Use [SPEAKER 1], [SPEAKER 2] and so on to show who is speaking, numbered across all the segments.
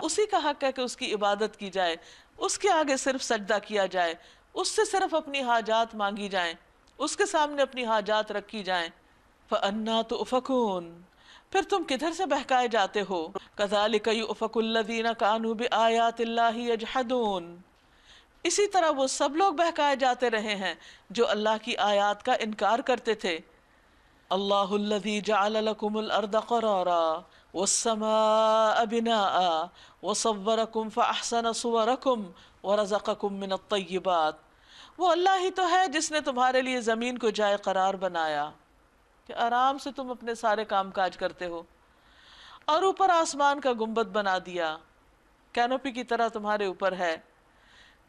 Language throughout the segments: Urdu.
[SPEAKER 1] اسی کا حق ہے کہ اس کی عبادت کی جائے، اس کے آگے صرف سجدہ کیا جائے، اس سے صرف اپنی حاجات مانگی جائیں، اس کے سامنے اپنی حاجات رکھی جائیں۔ فَأَنَّا تُؤْفَكُونَ، پھر تم کدھر سے بہکائے جاتے ہو؟ كَذَلِكَ يُؤْفَكُ الَّذِينَ كَانُوا بِآيَاتِ اللَّهِ يَجْحَدُونَ، اسی طرح وہ سب لوگ بہکائے جاتے رہے ہیں جو اللہ کی آیات کا انکار کرتے تھے۔ اللہ الذی جعل لکم الارض قرارا والسماء بناء وصورکم فاحسن صورکم ورزقکم من الطیبات، وہ اللہ ہی تو ہے جس نے تمہارے لیے زمین کو جائے قرار بنایا کہ آرام سے تم اپنے سارے کام کاج کرتے ہو، اور اوپر آسمان کا گنبد بنا دیا، کینوپی کی طرح تمہارے اوپر ہے،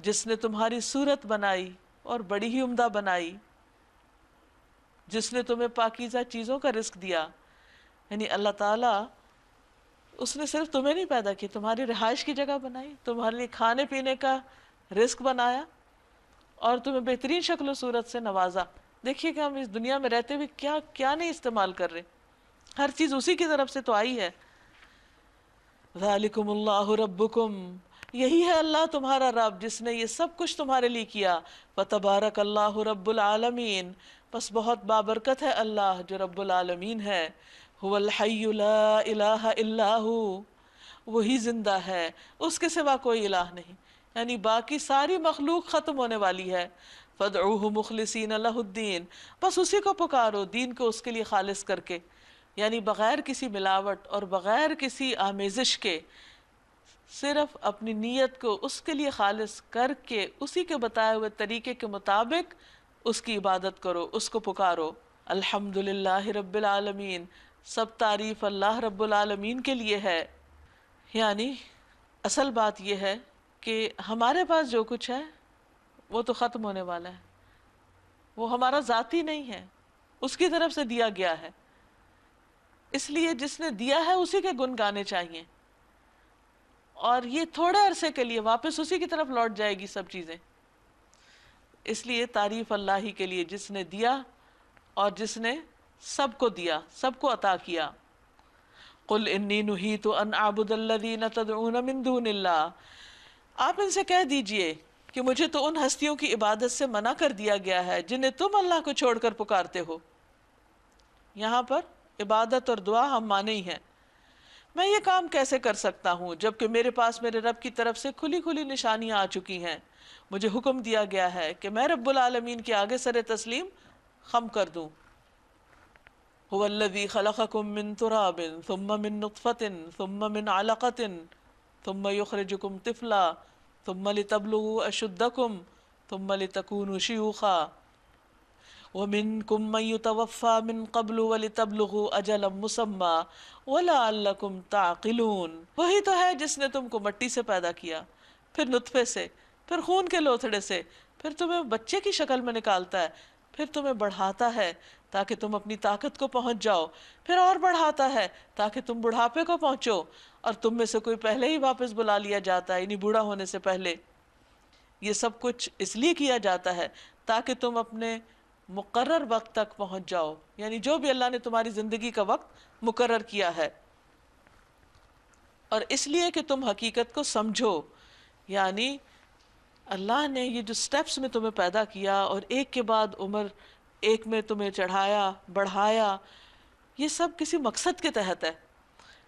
[SPEAKER 1] جس نے تمہاری صورت بنائی اور بڑی ہی عمدہ بنائی، جس نے تمہیں پاکیزہ چیزوں کا رزق دیا۔ یعنی اللہ تعالیٰ، اس نے صرف تمہیں نہیں پیدا کی، تمہاری رہائش کی جگہ بنائی، تمہارے لیے کھانے پینے کا رزق بنایا، اور تمہیں بہترین شکل و صورت سے نوازا۔ دیکھیے کہ ہم اس دنیا میں رہتے ہوئے کیا کیا نہیں استعمال کر رہے، ہر چیز اسی کی طرف سے تو آئی ہے۔ ذالکم اللہ ربکم، یہی ہے اللہ تمہارا رب جس نے یہ سب کچھ تمہارے لیے کیا۔ فتبارک اللہ رب العالمین، بس بہت بابرکت ہے اللہ جو رب العالمین ہے۔ هو الحی لا الہ الا ہو، وہی زندہ ہے، اس کے سوا کوئی الہ نہیں، یعنی باقی ساری مخلوق ختم ہونے والی ہے۔ فادعوہ مخلصین لہ الدین، بس اسی کو پکارو دین کو اس کے لیے خالص کر کے، یعنی بغیر کسی ملاوٹ اور بغیر کسی آمیزش کے، صرف اپنی نیت کو اس کے لیے خالص کر کے اسی کے بتائے ہوئے طریقے کے مطابق اس کی عبادت کرو، اس کو پکارو۔ الحمدللہ رب العالمین، سب تعریف اللہ رب العالمین کے لیے ہے۔ یعنی اصل بات یہ ہے کہ ہمارے پاس جو کچھ ہے وہ تو ختم ہونے والا ہے، وہ ہمارا ذاتی نہیں ہے، اس کی طرف سے دیا گیا ہے، اس لیے جس نے دیا ہے اسی کے گن گانے چاہیے، اور یہ تھوڑے عرصے کے لیے واپس اسی کی طرف لوٹ جائے گی سب چیزیں۔ اس لیے تعریف اللہ ہی کے لیے جس نے دیا اور جس نے سب کو دیا، سب کو عطا کیا۔ قل انی نہیت ان اعبد الذین تدعون من دون اللہ، آپ ان سے کہہ دیجئے کہ مجھے تو ان ہستیوں کی عبادت سے منع کر دیا گیا ہے جنہیں تم اللہ کو چھوڑ کر پکارتے ہو۔ یہاں پر عبادت اور دعا ہم مانے ہی ہیں۔ میں یہ کام کیسے کر سکتا ہوں جبکہ میرے پاس میرے رب کی طرف سے کھلی کھلی نشانیاں آ چکی ہیں، مجھے حکم دیا گیا ہے کہ میں رب العالمین کے آگے سر تسلیم خم کر دوں۔ هو الذی خلقکم من تراب ثم من نطفة ثم من علقة ثم یخرجکم طفلا ثم لتبلغوا اشدکم ثم لتکونوا شیوخا وَمِنْكُمْ مَنْ يُتَوَفَّى مِنْ قَبْلُ وَلِتَبْلُغُوا أَجَلًا مُّسَمًّى وَلَعَلَّكُمْ تَعْقِلُونَ، وہی تو ہے جس نے تم کو مٹی سے پیدا کیا، پھر نطفے سے، پھر خون کے لوتھڑے سے، پھر تمہیں بچے کی شکل میں نکالتا ہے، پھر تمہیں بڑھاتا ہے تاکہ تم اپنی طاقت کو پہنچ جاؤ، پھر اور بڑھاتا ہے تاکہ تم بڑھاپے کو پہنچو، اور تم میں سے کوئی پہلے ہی واپس بلا لیا جاتا ہے، یعنی بوڑھا ہونے سے پہلے۔ یہ سب کچھ اس لیے کیا جاتا ہے تاکہ تم اپنے مقرر وقت تک پہنچ جاؤ، یعنی جو بھی اللہ نے تمہاری زندگی کا وقت مقرر کیا ہے، اور اس لیے کہ تم حقیقت کو سمجھو۔ یعنی اللہ نے یہ جو سٹیپس میں تمہیں پیدا کیا اور ایک کے بعد عمر ایک میں تمہیں چڑھایا بڑھایا، یہ سب کسی مقصد کے تحت ہے۔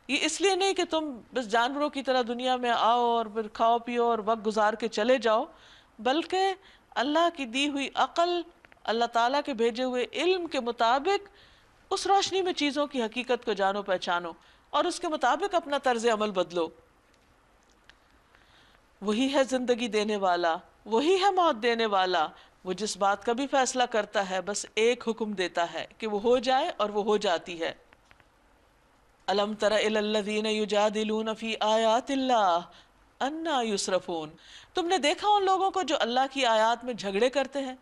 [SPEAKER 1] یہ اس لیے نہیں کہ تم بس جانوروں کی طرح دنیا میں آؤ اور پھر کھاؤ پیو اور وقت گزار کے چلے جاؤ، بلکہ اللہ کی دی ہوئی عقل، اللہ تعالیٰ کے بھیجے ہوئے علم کے مطابق اس روشنی میں چیزوں کی حقیقت کو جانو پہچانو، اور اس کے مطابق اپنا طرز عمل بدلو۔ وہی ہے زندگی دینے والا، وہی ہے موت دینے والا، وہ جس بات کا بھی فیصلہ کرتا ہے بس ایک حکم دیتا ہے کہ وہ ہو جائے اور وہ ہو جاتی ہے۔ الم تر الی الذین یجادلون فی آیات اللہ انا یصرفون، تم نے دیکھا ان لوگوں کو جو اللہ کی آیات میں جھگڑے کرتے ہیں،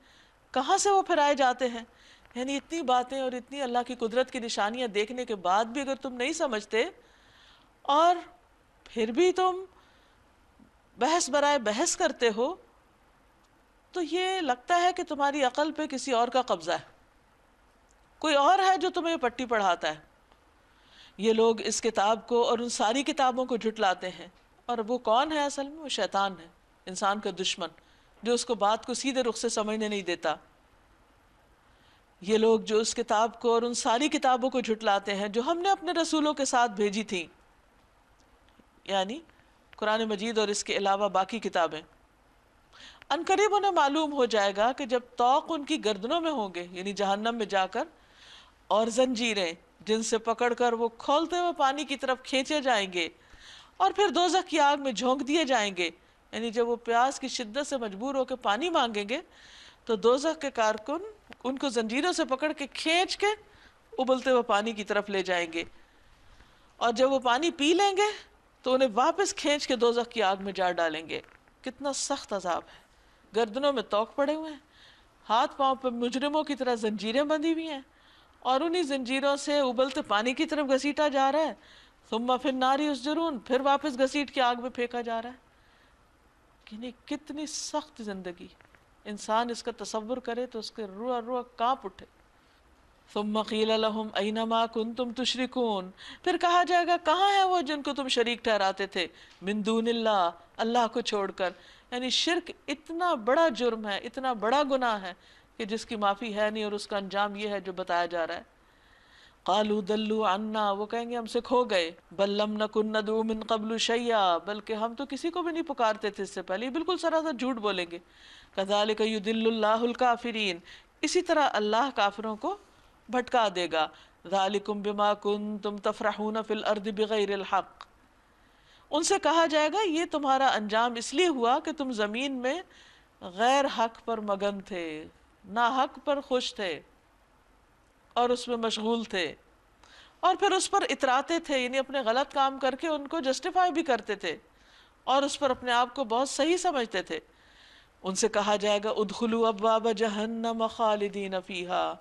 [SPEAKER 1] کہاں سے وہ پھرائے جاتے ہیں؟ یعنی اتنی باتیں اور اتنی اللہ کی قدرت کی نشانیاں دیکھنے کے بعد بھی اگر تم نہیں سمجھتے اور پھر بھی تم بحث برائے بحث کرتے ہو، تو یہ لگتا ہے کہ تمہاری عقل پہ کسی اور کا قبضہ ہے، کوئی اور ہے جو تمہیں پٹی پڑھاتا ہے۔ یہ لوگ اس کتاب کو اور ان ساری کتابوں کو جھٹلاتے ہیں اور وہ کون ہے اصل میں؟ وہ شیطان ہے، انسان کا دشمن، جو اس کو بات کو سیدھے رخ سے سمجھنے نہیں دیتا۔ یہ لوگ جو اس کتاب کو اور ان ساری کتابوں کو جھٹلاتے ہیں جو ہم نے اپنے رسولوں کے ساتھ بھیجی تھیں، یعنی قرآن مجید اور اس کے علاوہ باقی کتابیں، ان قریب انہیں معلوم ہو جائے گا کہ جب طوق ان کی گردنوں میں ہوں گے، یعنی جہنم میں جا کر، اور زنجیریں جن سے پکڑ کر وہ کھولتے ہوئے پانی کی طرف کھینچے جائیں گے، اور پھر دوزخ کی آگ میں جھونک دیے جائیں گے، یعنی جب وہ پیاس کی شدت سے مجبور ہو کے پانی مانگیں گے تو دوزخ کے کارکن ان کو زنجیروں سے پکڑ کے کھینچ کے ابلتے ہوئے پانی کی طرف لے جائیں گے، اور جب وہ پانی پی لیں گے تو انہیں واپس کھینچ کے دوزخ کی آگ میں جا ڈالیں گے۔ کتنا سخت عذاب ہے، گردنوں میں طوق پڑے ہوئے ہیں، ہاتھ پاؤں پہ مجرموں کی طرح زنجیریں بندھی ہوئی ہیں، اور انہی زنجیروں سے ابلتے پانی کی طرف گھسیٹا جا رہا ہے، ثم فی النار یسجرون، پھر واپس گھسیٹ کے آگ میں پھینکا جا رہا ہے۔ یعنی کتنی سخت زندگی، انسان اس کا تصور کرے تو اس کے روح روح کانپ اٹھے۔ ثم قیل لهم این ما کنتم تشرکون، پھر کہا جائے گا کہاں ہے وہ جن کو تم شریک ٹھہراتے تھے، من دون اللہ، اللہ کو چھوڑ کر۔ یعنی شرک اتنا بڑا جرم ہے، اتنا بڑا گناہ ہے کہ جس کی معافی ہے نہیں، اور اس کا انجام یہ ہے جو بتایا جا رہا ہے۔ قالوا دلوا عنا، وہ کہیں گے ہم سے کھو گئے، بل لم نکن ندعو من قبل شیئا، بلکہ ہم تو کسی کو بھی نہیں پکارتے تھے اس سے پہلے، یہ بالکل سراسر جھوٹ بولیں گے۔ کذالک یضل اللہ الکافرین، اسی طرح اللہ کافروں کو بھٹکا دے گا۔ ذالکم بما کنتم تفرحون فی الارض بغیر الحق، ان سے کہا جائے گا یہ تمہارا انجام اس لیے ہوا کہ تم زمین میں غیر حق پر مگن تھے، نا حق پر خوش تھے اور اس میں مشغول تھے، اور پھر اس پر اتراتے تھے، یعنی اپنے غلط کام کر کے ان کو جسٹیفائی بھی کرتے تھے اور اس پر اپنے آپ کو بہت صحیح سمجھتے تھے۔ ان سے کہا جائے گا ادخلوا ابواب جہنم خالدین فیہا،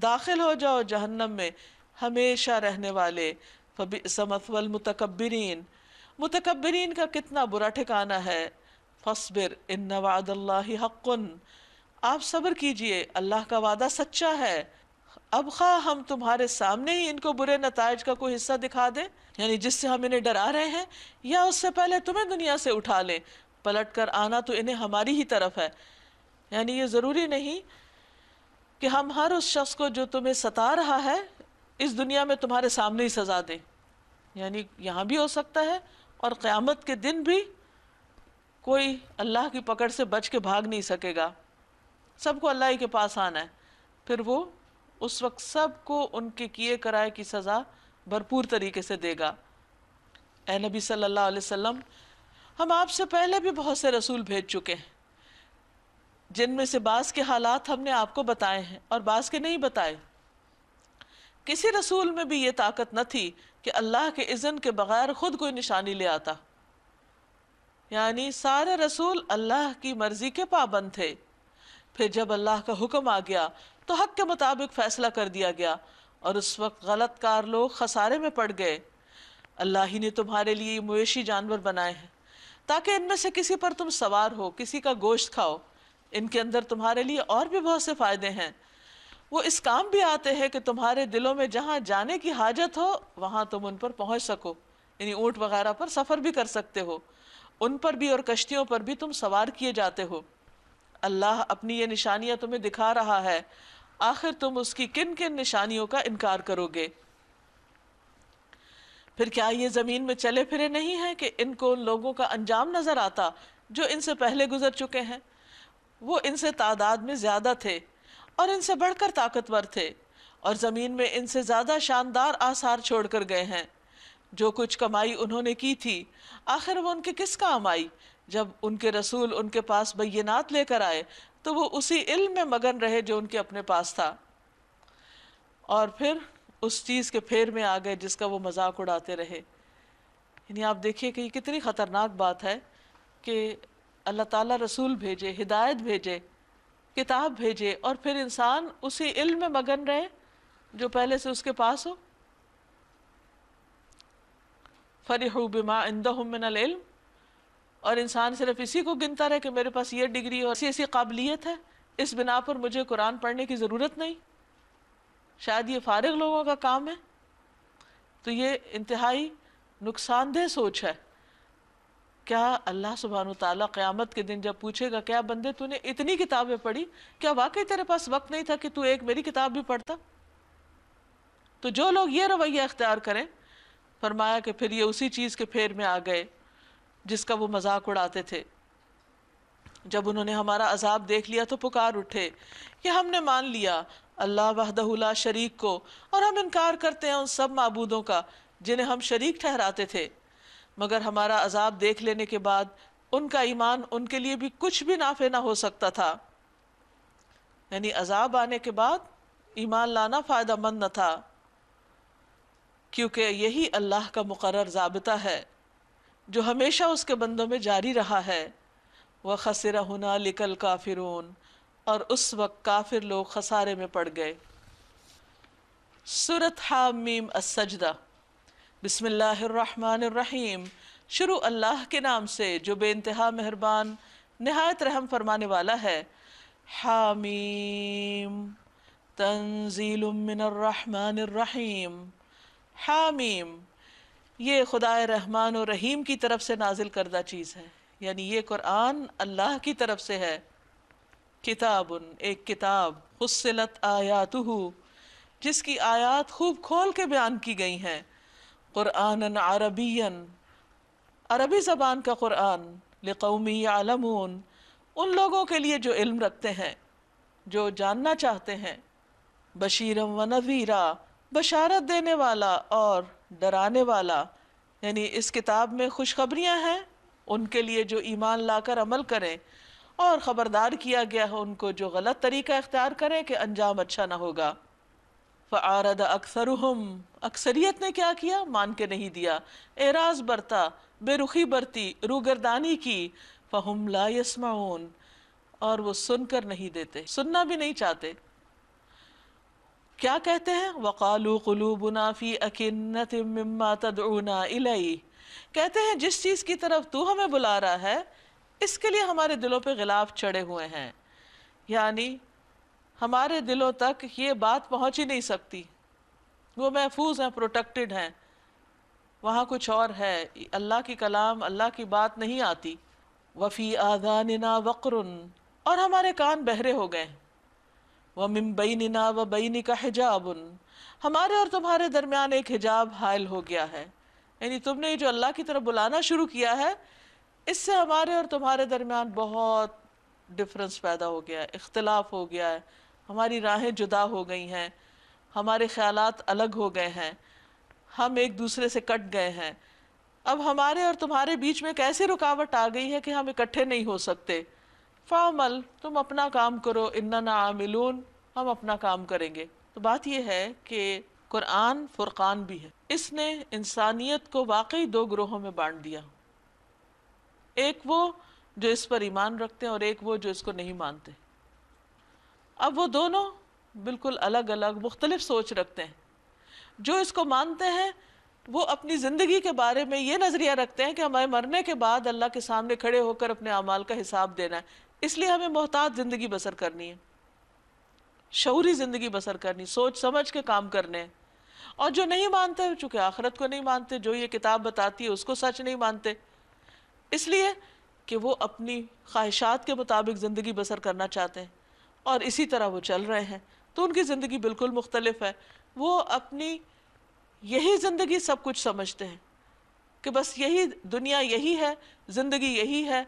[SPEAKER 1] داخل ہو جاؤ جہنم میں ہمیشہ رہنے والے، فبئس مثوی المتکبرین، متکبرین کا کتنا برا ٹھکانہ ہے۔ فاصبر ان وعد اللہ حق، آپ صبر کیجئے، اللہ کا وعدہ سچا ہے۔ اب خواہ ہم تمہارے سامنے ہی ان کو برے نتائج کا کوئی حصہ دکھا دیں، یعنی جس سے ہم انہیں ڈرا رہے ہیں، یا اس سے پہلے تمہیں دنیا سے اٹھا لیں، پلٹ کر آنا تو انہیں ہماری ہی طرف ہے۔ یعنی یہ ضروری نہیں کہ ہم ہر اس شخص کو جو تمہیں ستا رہا ہے اس دنیا میں تمہارے سامنے ہی سزا دیں، یعنی یہاں بھی ہو سکتا ہے اور قیامت کے دن بھی کوئی اللہ کی پکڑ سے بچ کے بھاگ نہیں سکے گا، سب کو اللہ ہی کے پاس آنا ہے، پھر وہ اس وقت سب کو ان کے کیے کرائے کی سزا بھرپور طریقے سے دے گا۔ اے نبی صلی اللہ علیہ وسلم، ہم آپ سے پہلے بھی بہت سے رسول بھیج چکے ہیں جن میں سے بعض کے حالات ہم نے آپ کو بتائے ہیں اور بعض کے نہیں بتائے۔ کسی رسول میں بھی یہ طاقت نہ تھی کہ اللہ کے اذن کے بغیر خود کوئی نشانی لے آتا، یعنی سارے رسول اللہ کی مرضی کے پابند تھے۔ پھر جب اللہ کا حکم آ گیا تو حق کے مطابق فیصلہ کر دیا گیا، اور اس وقت غلط کار لوگ خسارے میں پڑ گئے۔ اللہ ہی نے تمہارے لیے مویشی جانور بنائے ہیں تاکہ ان میں سے کسی پر تم سوار ہو، کسی کا گوشت کھاؤ، ان کے اندر تمہارے لیے اور بھی بہت سے فائدے ہیں۔ وہ اس کام بھی آتے ہیں کہ تمہارے دلوں میں جہاں جانے کی حاجت ہو وہاں تم ان پر پہنچ سکو، یعنی اونٹ وغیرہ پر سفر بھی کر سکتے ہو، ان پر بھی اور کشتیوں پر بھی تم سوار کیے جاتے ہو۔ اللہ اپنی یہ نشانیاں تمہیں دکھا رہا ہے، آخر تم اس کی کن کن نشانیوں کا انکار کرو گے؟ پھر کیا یہ زمین میں چلے پھرے نہیں ہیں کہ ان کو ان لوگوں کا انجام نظر آتا جو ان سے پہلے گزر چکے ہیں؟ وہ ان سے تعداد میں زیادہ تھے اور ان سے بڑھ کر طاقتور تھے، اور زمین میں ان سے زیادہ شاندار آثار چھوڑ کر گئے ہیں۔ جو کچھ کمائی انہوں نے کی تھی آخر وہ ان کے کس کام آئی؟ جب ان کے رسول ان کے پاس بینات لے کر آئے تو وہ اسی علم میں مگن رہے جو ان کے اپنے پاس تھا، اور پھر اس چیز کے پھیر میں آ گئے جس کا وہ مذاق اڑاتے رہے۔ یعنی آپ دیکھیے کہ یہ کتنی خطرناک بات ہے کہ اللہ تعالیٰ رسول بھیجے، ہدایت بھیجے، کتاب بھیجے، اور پھر انسان اسی علم میں مگن رہے جو پہلے سے اس کے پاس ہو۔ فرحوا بما عندهم من العلم، اور انسان صرف اسی کو گنتا رہے کہ میرے پاس یہ ڈگری اور ایسی قابلیت ہے، اس بنا پر مجھے قرآن پڑھنے کی ضرورت نہیں، شاید یہ فارغ لوگوں کا کام ہے۔ تو یہ انتہائی نقصان دہ سوچ ہے، کیا اللہ سبحانہ تعالیٰ قیامت کے دن جب پوچھے گا کیا بندے تو نے اتنی کتابیں پڑھی، کیا واقعی تیرے پاس وقت نہیں تھا کہ تو ایک میری کتاب بھی پڑھتا؟ تو جو لوگ یہ رویہ اختیار کریں، فرمایا کہ پھر یہ اسی چیز کے پھیر میں آ گئے جس کا وہ مذاق اڑاتے تھے۔ جب انہوں نے ہمارا عذاب دیکھ لیا تو پکار اٹھے کہ ہم نے مان لیا اللہ وحدہ لا شریک کو، اور ہم انکار کرتے ہیں ان سب معبودوں کا جنہیں ہم شریک ٹھہراتے تھے، مگر ہمارا عذاب دیکھ لینے کے بعد ان کا ایمان ان کے لیے بھی کچھ بھی نافع نہ ہو سکتا تھا۔ یعنی عذاب آنے کے بعد ایمان لانا فائدہ مند نہ تھا، کیونکہ یہی اللہ کا مقرر ضابطہ ہے جو ہمیشہ اس کے بندوں میں جاری رہا ہے۔ وَخَسِرَ هُنَالِكَ الْكَافِرُونَ، اور اس وقت کافر لوگ خسارے میں پڑ گئے۔ سورۃ حامیم السجدہ۔ بسم اللہ الرحمن الرحیم، شروع اللہ کے نام سے جو بے انتہا مہربان نہایت رحم فرمانے والا ہے۔ حامیم تنزیل من الرحمن الرحیم۔ حامیم یہ خدائے رحمان و رحیم کی طرف سے نازل کردہ چیز ہے، یعنی یہ قرآن اللہ کی طرف سے ہے۔ کتاب ایک کتاب، فصلت آیاتہ جس کی آیات خوب کھول کے بیان کی گئی ہیں، قرآن عربی عربی زبان کا قرآن، لقوم یعلمون ان لوگوں کے لیے جو علم رکھتے ہیں، جو جاننا چاہتے ہیں، بشیرا و نذیرا بشارت دینے والا اور ڈرانے والا، یعنی اس کتاب میں خوشخبریاں ہیں ان کے لیے جو ایمان لا کر عمل کریں، اور خبردار کیا گیا ہے ان کو جو غلط طریقہ اختیار کریں کہ انجام اچھا نہ ہوگا۔ فَأَعْرَضَ أَكْثَرُهُمْ اکثریت نے کیا کیا؟ مان کے نہیں دیا، اعراض برتا، بے رخی برتی، روگردانی کی۔ فَهُمْ لَا يَسْمَعُونَ اور وہ سن کر نہیں دیتے، سننا بھی نہیں چاہتے۔ کیا کہتے ہیں؟ وَقَالُوا قُلُوبُنَا فِي أَكِنَّةٍ مِّمَّا تَدْعُونَا إِلَيْهِ کہتے ہیں جس چیز کی طرف تو ہمیں بلا رہا ہے اس کے لیے ہمارے دلوں پہ غلاف چڑھے ہوئے ہیں، یعنی ہمارے دلوں تک یہ بات پہنچ ہی نہیں سکتی، وہ محفوظ ہیں، پروٹیکٹڈ ہیں، وہاں کچھ اور ہے، اللہ کی کلام، اللہ کی بات نہیں آتی۔ وَفِي آذَانِنَا وَقْرٌ اور ہمارے کان بہرے ہو گئے۔ وَمِن بَيْنِنَا وَبَيْنِكَ حِجَابٌ ہمارے اور تمہارے درمیان ایک حجاب حائل ہو گیا ہے، یعنی تم نے جو اللہ کی طرف بلانا شروع کیا ہے اس سے ہمارے اور تمہارے درمیان بہت ڈفرنس پیدا ہو گیا ہے، اختلاف ہو گیا ہے، ہماری راہیں جدا ہو گئی ہیں، ہمارے خیالات الگ ہو گئے ہیں، ہم ایک دوسرے سے کٹ گئے ہیں۔ اب ہمارے اور تمہارے بیچ میں کیسی رکاوٹ آ گئی ہے کہ ہم اکٹھے نہیں ہو سکتے۔ فَعْمَلْ تم اپنا کام کرو، اِنَّنَا عَامِلُونَ ہم اپنا کام کریں گے۔ تو بات یہ ہے کہ قرآن فرقان بھی ہے، اس نے انسانیت کو واقعی دو گروہوں میں بانٹ دیا، ایک وہ جو اس پر ایمان رکھتے ہیں اور ایک وہ جو اس کو نہیں مانتے۔ اب وہ دونوں بالکل الگ الگ مختلف سوچ رکھتے ہیں۔ جو اس کو مانتے ہیں وہ اپنی زندگی کے بارے میں یہ نظریہ رکھتے ہیں کہ ہمارے مرنے کے بعد اللہ کے سامنے کھڑے ہو کر اپنے اعمال کا حساب دینا ہے، اس لیے ہمیں محتاط زندگی بسر کرنی ہے، شعوری زندگی بسر کرنی، سوچ سمجھ کے کام کرنے ہیں۔ اور جو نہیں مانتے، چونکہ آخرت کو نہیں مانتے، جو یہ کتاب بتاتی ہے اس کو سچ نہیں مانتے، اس لیے کہ وہ اپنی خواہشات کے مطابق زندگی بسر کرنا چاہتے ہیں اور اسی طرح وہ چل رہے ہیں، تو ان کی زندگی بالکل مختلف ہے۔ وہ اپنی یہی زندگی سب کچھ سمجھتے ہیں کہ بس یہی دنیا، یہی ہے زندگی، یہی ہے،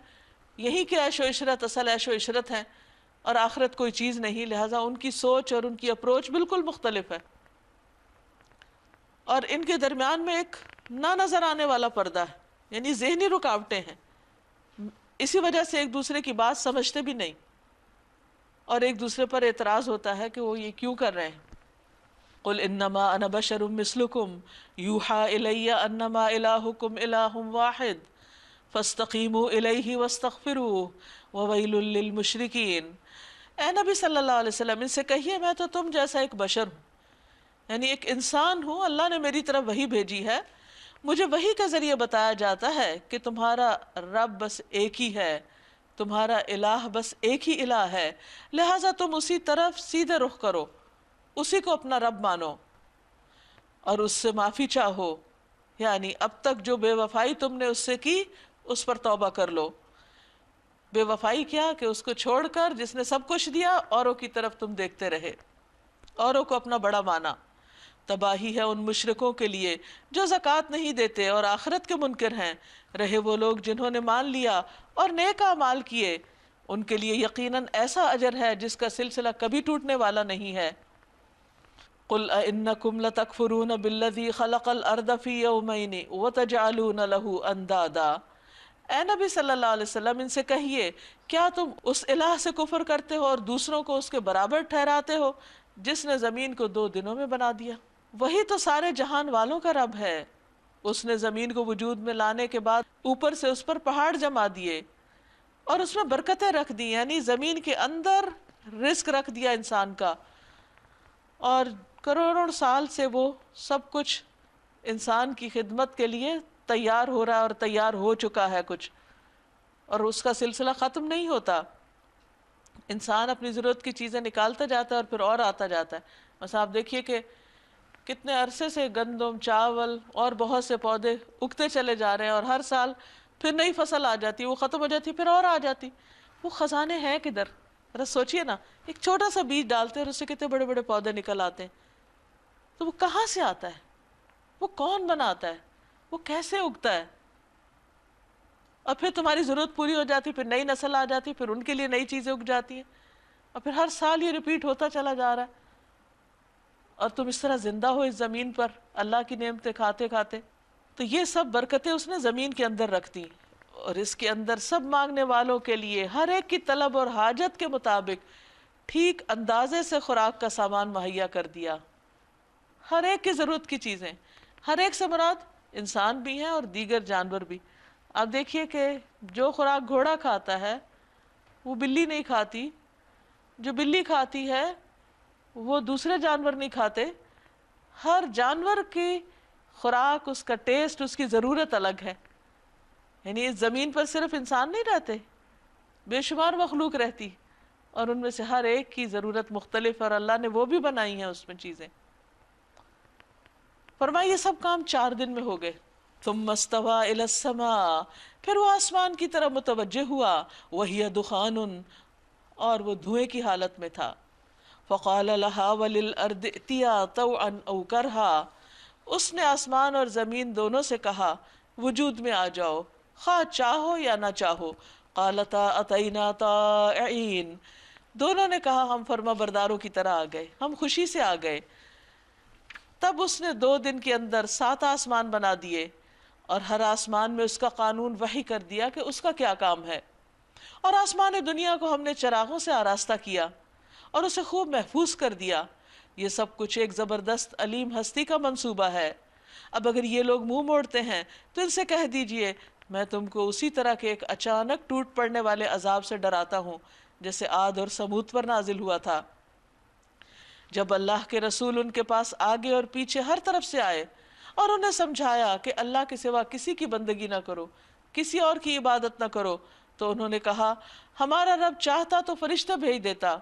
[SPEAKER 1] یہی کہ عیش و عشرت، اصل عیش و عشرت ہے، اور آخرت کوئی چیز نہیں، لہٰذا ان کی سوچ اور ان کی اپروچ بالکل مختلف ہے۔ اور ان کے درمیان میں ایک نہ نظر آنے والا پردہ ہے، یعنی ذہنی رکاوٹیں ہیں، اسی وجہ سے ایک دوسرے کی بات سمجھتے بھی نہیں، اور ایک دوسرے پر اعتراض ہوتا ہے کہ وہ یہ کیوں کر رہے ہیں۔ قل انما انا بشر مثلکم یوحی الی انما الہکم الہ واحد فاستقیموا الیہ واستغفروہ وویل للمشرکین۔ اے نبی صلی اللہ علیہ وسلم، ان سے کہیے میں تو تم جیسا ایک بشر ہوں، یعنی ایک انسان ہوں، اللہ نے میری طرف وحی بھیجی ہے، مجھے وحی کے ذریعے بتایا جاتا ہے کہ تمہارا رب بس ایک ہی ہے، تمہارا الہ بس ایک ہی الہ ہے، لہٰذا تم اسی طرف سیدھے رخ کرو، اسی کو اپنا رب مانو اور اس سے معافی چاہو، یعنی اب تک جو بے وفائی تم نے اس سے کی اس پر توبہ کر لو۔ بے وفائی کیا کہ اس کو چھوڑ کر جس نے سب کچھ دیا اوروں کی طرف تم دیکھتے رہے، اوروں کو اپنا بڑا مانا۔ تباہی ہے ان مشرکوں کے لیے جو زکوٰۃ نہیں دیتے اور آخرت کے منکر ہیں، رہے وہ لوگ جنہوں نے مان لیا اور نیک اعمال کیے، ان کے لیے یقیناً ایسا اجر ہے جس کا سلسلہ کبھی ٹوٹنے والا نہیں ہے۔ قُلْ أَإِنَّكُمْ لَتَكْفُرُونَ بِالَّذِي خَلَقَ الْأَرْضَ فِي يَوْمَيْنِ وَتَجْعَلُونَ لَهُ أَنْدَادًا۔ اے نبی صلی اللہ علیہ وسلم ان سے کہیے، کیا تم اس الہ سے کفر کرتے ہو اور دوسروں کو اس کے برابر ٹھہراتے ہو جس نے زمین کو 2 دنوں میں بنا دیا؟ وہی تو سارے جہان والوں کا رب ہے۔ اس نے زمین کو وجود میں لانے کے بعد اوپر سے اس پر پہاڑ جما دیے اور اس میں برکتیں رکھ دی، یعنی زمین کے اندر رزق رکھ دیا انسان کا، اور کروڑوں سال سے وہ سب کچھ انسان کی خدمت کے لیے تیار ہو رہا ہے اور تیار ہو چکا ہے کچھ، اور اس کا سلسلہ ختم نہیں ہوتا۔ انسان اپنی ضرورت کی چیزیں نکالتا جاتا ہے اور پھر اور آتا جاتا ہے۔ بس آپ دیکھیے کہ کتنے عرصے سے گندم، چاول اور بہت سے پودے اگتے چلے جا رہے ہیں، اور ہر سال پھر نئی فصل آ جاتی، وہ ختم ہو جاتی، پھر اور آ جاتی۔ وہ خزانے ہیں کدھر؟ ذرا سوچئے نا، ایک چھوٹا سا بیج ڈالتے ہیں اور اس سے کتنے بڑے بڑے پودے نکل آتے ہیں، تو وہ کہاں سے آتا ہے؟ وہ کون بناتا ہے؟ وہ کیسے اگتا ہے؟ اور پھر تمہاری ضرورت پوری ہو جاتی، پھر نئی نسل آ جاتی، پھر ان کے لیے نئی چیزیں اگ جاتی ہیں، اور پھر ہر سال یہ ریپیٹ ہوتا چلا جا رہا ہے، اور تم اس طرح زندہ ہو اس زمین پر اللہ کی نعمتیں کھاتے کھاتے۔ تو یہ سب برکتیں اس نے زمین کے اندر رکھ دی، اور اس کے اندر سب مانگنے والوں کے لیے ہر ایک کی طلب اور حاجت کے مطابق ٹھیک اندازے سے خوراک کا سامان مہیا کر دیا، ہر ایک کی ضرورت کی چیزیں۔ ہر ایک سے مراد انسان بھی ہیں اور دیگر جانور بھی۔ آپ دیکھیے کہ جو خوراک گھوڑا کھاتا ہے وہ بلی نہیں کھاتی، جو بلی کھاتی ہے وہ دوسرے جانور نہیں کھاتے۔ ہر جانور کی خوراک، اس کا ٹیسٹ، اس کی ضرورت الگ ہے۔ یعنی اس زمین پر صرف انسان نہیں رہتے، بے شمار مخلوق رہتی، اور ان میں سے ہر ایک کی ضرورت مختلف، اور اللہ نے وہ بھی بنائی ہیں اس میں چیزیں۔ فرمایا یہ سب کام 4 دن میں ہو گئے۔ ثم استوى الى السماء، پھر وہ آسمان کی طرف متوجہ ہوا، وهي دخان، اور وہ دھوئیں کی حالت میں تھا۔ فقال لها وللارض ائتيا طوعا او كرها، اس نے آسمان اور زمین دونوں سے کہا وجود میں آ جاؤ، خواہ چاہو یا نہ چاہو۔ قالتا اتینا طائعین، دونوں نے کہا ہم فرما برداروں کی طرح آ گئے، ہم خوشی سے آ گئے۔ تب اس نے 2 دن کے اندر 7 آسمان بنا دیے، اور ہر آسمان میں اس کا قانون وحی کر دیا کہ اس کا کیا کام ہے، اور آسمان دنیا کو ہم نے چراغوں سے آراستہ کیا اور اسے خوب محفوظ کر دیا۔ یہ سب کچھ ایک زبردست علیم ہستی کا منصوبہ ہے۔ اب اگر یہ لوگ منہ موڑتے ہیں تو ان سے کہہ دیجئے میں تم کو اسی طرح کے ایک اچانک ٹوٹ پڑنے والے عذاب سے ڈراتا ہوں جیسے عاد اور سمود پر نازل ہوا تھا، جب اللہ کے رسول ان کے پاس آگے اور پیچھے ہر طرف سے آئے اور انہیں سمجھایا کہ اللہ کے سوا کسی کی بندگی نہ کرو، کسی اور کی عبادت نہ کرو، تو انہوں نے کہا ہمارا رب چاہتا تو فرشتہ بھیج دیتا،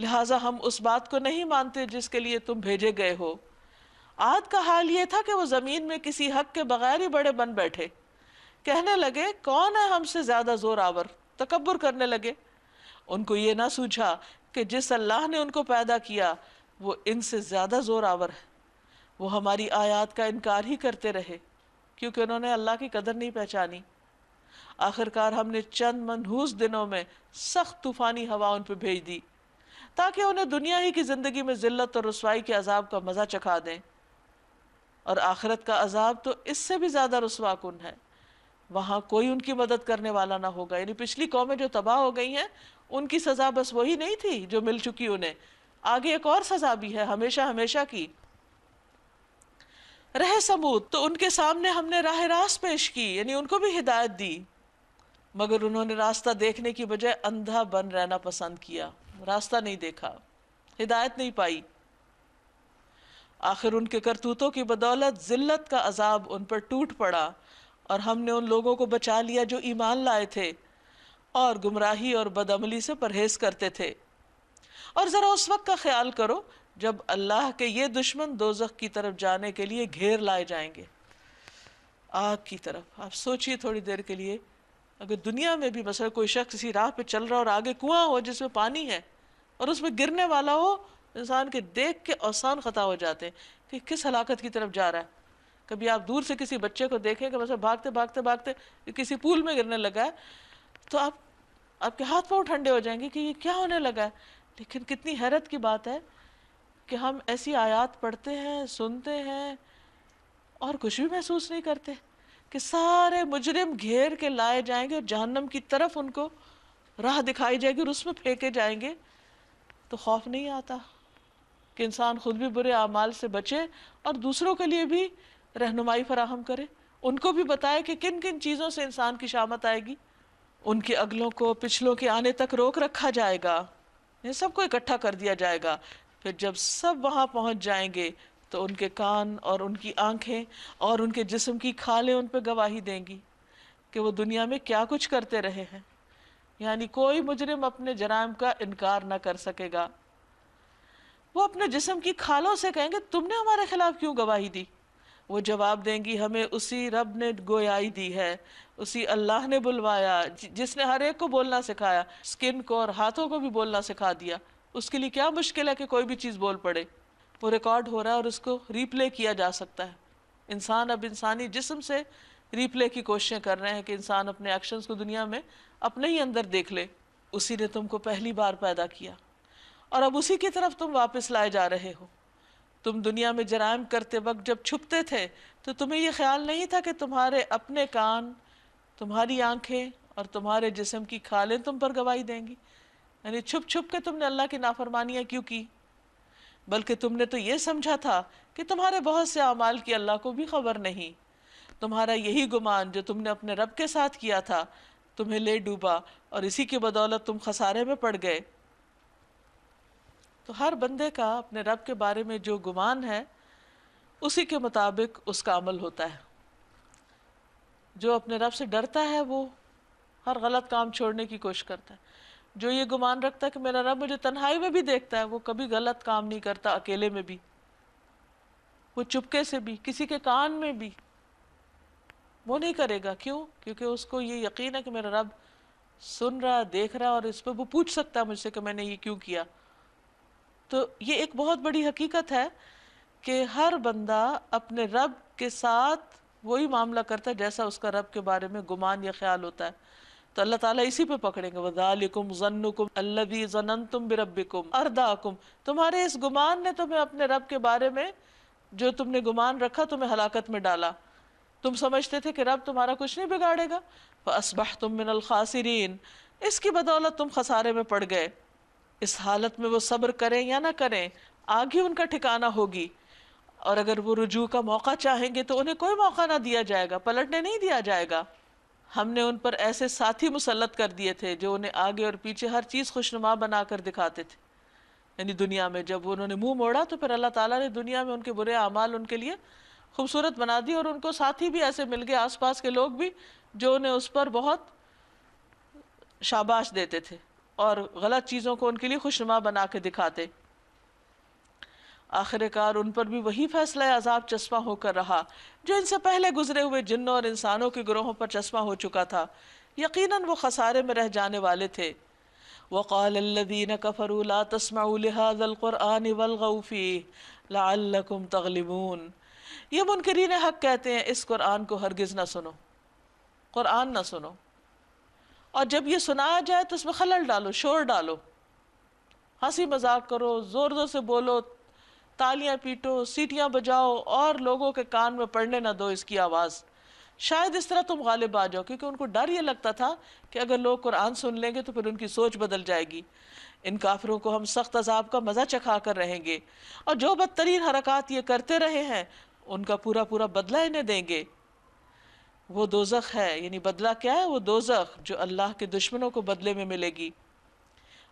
[SPEAKER 1] لہٰذا ہم اس بات کو نہیں مانتے جس کے لیے تم بھیجے گئے ہو۔ عاد کا حال یہ تھا کہ وہ زمین میں کسی حق کے بغیر ہی بڑے بن بیٹھے، کہنے لگے کون ہے ہم سے زیادہ زور آور، تکبر کرنے لگے۔ ان کو یہ نہ سوچا کہ جس اللہ نے ان کو پیدا کیا وہ ان سے زیادہ زور آور ہے، وہ ہماری آیات کا انکار ہی کرتے رہے کیونکہ انہوں نے اللہ کی قدر نہیں پہچانی۔ آخرکار ہم نے چند منحوس دنوں میں سخت طوفانی ہوا ان پہ بھیج دی تاکہ انہیں دنیا ہی کی زندگی میں ذلت اور رسوائی کے عذاب کا مزہ چکھا دیں، اور آخرت کا عذاب تو اس سے بھی زیادہ رسوا کن ہے، وہاں کوئی ان کی مدد کرنے والا نہ ہوگا۔ یعنی پچھلی قومیں جو تباہ ہو گئی ہیں ان کی سزا بس وہی نہیں تھی جو مل چکی انہیں، آگے ایک اور سزا بھی ہے ہمیشہ ہمیشہ کی۔ رہے سمود تو ان کے سامنے ہم نے راہ راست پیش کی، یعنی ان کو بھی ہدایت دی، مگر انہوں نے راستہ دیکھنے کی بجائے اندھا بن رہنا پسند کیا، راستہ نہیں دیکھا، ہدایت نہیں پائی۔ آخر ان کے کرتوتوں کی بدولت ذلت کا عذاب ان پر ٹوٹ پڑا، اور ہم نے ان لوگوں کو بچا لیا جو ایمان لائے تھے اور گمراہی اور بدعملی سے پرہیز کرتے تھے۔ اور ذرا اس وقت کا خیال کرو جب اللہ کے یہ دشمن دوزخ کی طرف جانے کے لیے گھیر لائے جائیں گے۔ آگ کی طرف۔ آپ سوچئے تھوڑی دیر کے لیے، اگر دنیا میں بھی مثلا کوئی شخص کسی راہ پہ چل رہا اور آگے کنواں ہو جس میں پانی ہے اور اس میں گرنے والا ہو، انسان کے دیکھ کے اوسان خطا ہو جاتے ہیں کہ کس ہلاکت کی طرف جا رہا ہے۔ کبھی آپ دور سے کسی بچے کو دیکھیں کہ مثلا بھاگتے بھاگتے بھاگتے کسی پول میں گرنے لگا ہے، تو آپ کے ہاتھ پاؤں ٹھنڈے ہو جائیں گے کہ یہ کیا ہونے لگا ہے۔ لیکن کتنی حیرت کی بات ہے کہ ہم ایسی آیات پڑھتے ہیں، سنتے ہیں اور کچھ بھی محسوس نہیں کرتے کہ سارے مجرم گھیر کے لائے جائیں گے اور جہنم کی طرف ان کو راہ دکھائی جائے گی اور اس میں پھینکے جائیں گے، تو خوف نہیں آتا کہ انسان خود بھی برے اعمال سے بچے اور دوسروں کے لیے بھی رہنمائی فراہم کرے، ان کو بھی بتائے کہ کن کن چیزوں سے انسان کی شامت آئے گی۔ ان کے اگلوں کو پچھلوں کے آنے تک روک رکھا جائے گا، یہ سب کو اکٹھا کر دیا جائے گا۔ پھر جب سب وہاں پہنچ جائیں گے تو ان کے کان اور ان کی آنکھیں اور ان کے جسم کی کھالیں ان پہ گواہی دیں گی کہ وہ دنیا میں کیا کچھ کرتے رہے ہیں۔ یعنی کوئی مجرم اپنے جرائم کا انکار نہ کر سکے گا۔ وہ اپنے جسم کی کھالوں سے کہیں گے تم نے ہمارے خلاف کیوں گواہی دی؟ وہ جواب دیں گی ہمیں اسی رب نے گویائی دی ہے، اسی اللہ نے بلوایا جس نے ہر ایک کو بولنا سکھایا، سکن کو اور ہاتھوں کو بھی بولنا سکھا دیا۔ اس کے لیے کیا مشکل ہے کہ کوئی بھی چیز بول پڑے؟ وہ ریکارڈ ہو رہا ہے اور اس کو ری پلے کیا جا سکتا ہے۔ انسان اب انسانی جسم سے ری پلے کی کوششیں کر رہے ہیں کہ انسان اپنے ایکشنز کو دنیا میں اپنے ہی اندر دیکھ لے۔ اسی نے تم کو پہلی بار پیدا کیا اور اب اسی کی طرف تم واپس لائے جا رہے ہو۔ تم دنیا میں جرائم کرتے وقت جب چھپتے تھے تو تمہیں یہ خیال نہیں تھا کہ تمہارے اپنے کان، تمہاری آنکھیں اور تمہارے جسم کی کھالیں تم پر گواہی دیں گی؟ یعنی چھپ چھپ کے تم نے اللہ کی نافرمانیاں کیوں کی؟ بلکہ تم نے تو یہ سمجھا تھا کہ تمہارے بہت سے اعمال کی اللہ کو بھی خبر نہیں۔ تمہارا یہی گمان جو تم نے اپنے رب کے ساتھ کیا تھا تمہیں لے ڈوبا اور اسی کی بدولت تم خسارے میں پڑ گئے۔ تو ہر بندے کا اپنے رب کے بارے میں جو گمان ہے اسی کے مطابق اس کا عمل ہوتا ہے۔ جو اپنے رب سے ڈرتا ہے وہ ہر غلط کام چھوڑنے کی کوشش کرتا ہے۔ جو یہ گمان رکھتا ہے کہ میرا رب مجھے تنہائی میں بھی دیکھتا ہے، وہ کبھی غلط کام نہیں کرتا، اکیلے میں بھی، وہ چپکے سے بھی، کسی کے کان میں بھی وہ نہیں کرے گا۔ کیوں؟ کیونکہ اس کو یہ یقین ہے کہ میرا رب سن رہا، دیکھ رہا اور اس پہ وہ پوچھ سکتا ہے مجھ سے کہ میں نے یہ کیوں کیا۔ تو یہ ایک بہت بڑی حقیقت ہے کہ ہر بندہ اپنے رب کے ساتھ وہی معاملہ کرتا ہے جیسا اس کا رب کے بارے میں گمان یا خیال ہوتا ہے۔ تو اللہ تعالیٰ اسی پہ پکڑیں گے، وَذَلِكُمْ ظَنُّكُمْ الَّذِي ظَنَنْتُمْ بِرَبِّكُمْ أَرْدَاكُمْ، تمہارے اس گمان نے تمہیں اپنے رب کے بارے میں جو تم نے گمان رکھا تمہیں ہلاکت میں ڈالا۔ تم سمجھتے تھے کہ رب تمہارا کچھ نہیں بگاڑے گا، فَأَصْبَحْتُمْ مِنَ الْخَاسِرِينَ، اس کی بدولت تم خسارے میں پڑ گئے۔ اس حالت میں وہ صبر کریں یا نہ کریں آگے ان کا ٹھکانہ ہوگی، اور اگر وہ رجوع کا موقع چاہیں گے تو انہیں کوئی موقع نہ دیا جائے گا، پلٹنے نہیں دیا جائے گا۔ ہم نے ان پر ایسے ساتھی مسلط کر دیے تھے جو انہیں آگے اور پیچھے ہر چیز خوشنما بنا کر دکھاتے تھے۔ یعنی دنیا میں جب انہوں نے منہ موڑا تو پھر اللہ تعالیٰ نے دنیا میں ان کے برے اعمال ان کے لیے خوبصورت بنا دی، اور ان کو ساتھی بھی ایسے مل گئے، آس پاس کے لوگ بھی، جو انہیں اس پر بہت شاباش دیتے تھے اور غلط چیزوں کو ان کے لیے خوشنما بنا کے دکھاتے۔ آخر کار ان پر بھی وہی فیصلہ عذاب چسپاں ہو کر رہا جو ان سے پہلے گزرے ہوئے جنوں اور انسانوں کے گروہوں پر چسپاں ہو چکا تھا۔ یقیناً وہ خسارے میں رہ جانے والے تھے۔ وَقَالَ الَّذِينَ كَفَرُوا لَا تَسْمَعُوا لِهَذَا الْقُرْآنِ وَالْغَوْا فِيهِ لَعَلَّكُمْ تَغْلِبُونَ، یہ منکرین حق کہتے ہیں اس قرآن کو ہرگز نہ سنو، قرآن نہ سنو، اور جب یہ سنایا جائے تو اس میں خلل ڈالو، شور ڈالو، ہنسی مذاق کرو، زور زور سے بولو، تالیاں پیٹو، سیٹیاں بجاؤ اور لوگوں کے کان میں پڑنے نہ دو اس کی آواز۔ شاید اس طرح تم غالب آ جاؤ، کیونکہ ان کو ڈر یہ لگتا تھا کہ اگر لوگ قرآن سن لیں گے تو پھر ان کی سوچ بدل جائے گی۔ ان کافروں کو ہم سخت عذاب کا مزہ چکھا کر رہیں گے، اور جو بدترین حرکات یہ کرتے رہے ہیں ان کا پورا پورا بدلہ انہیں دیں گے۔ وہ دوزخ ہے، یعنی بدلہ کیا ہے؟ وہ دوزخ جو اللہ کے دشمنوں کو بدلے میں ملے گی،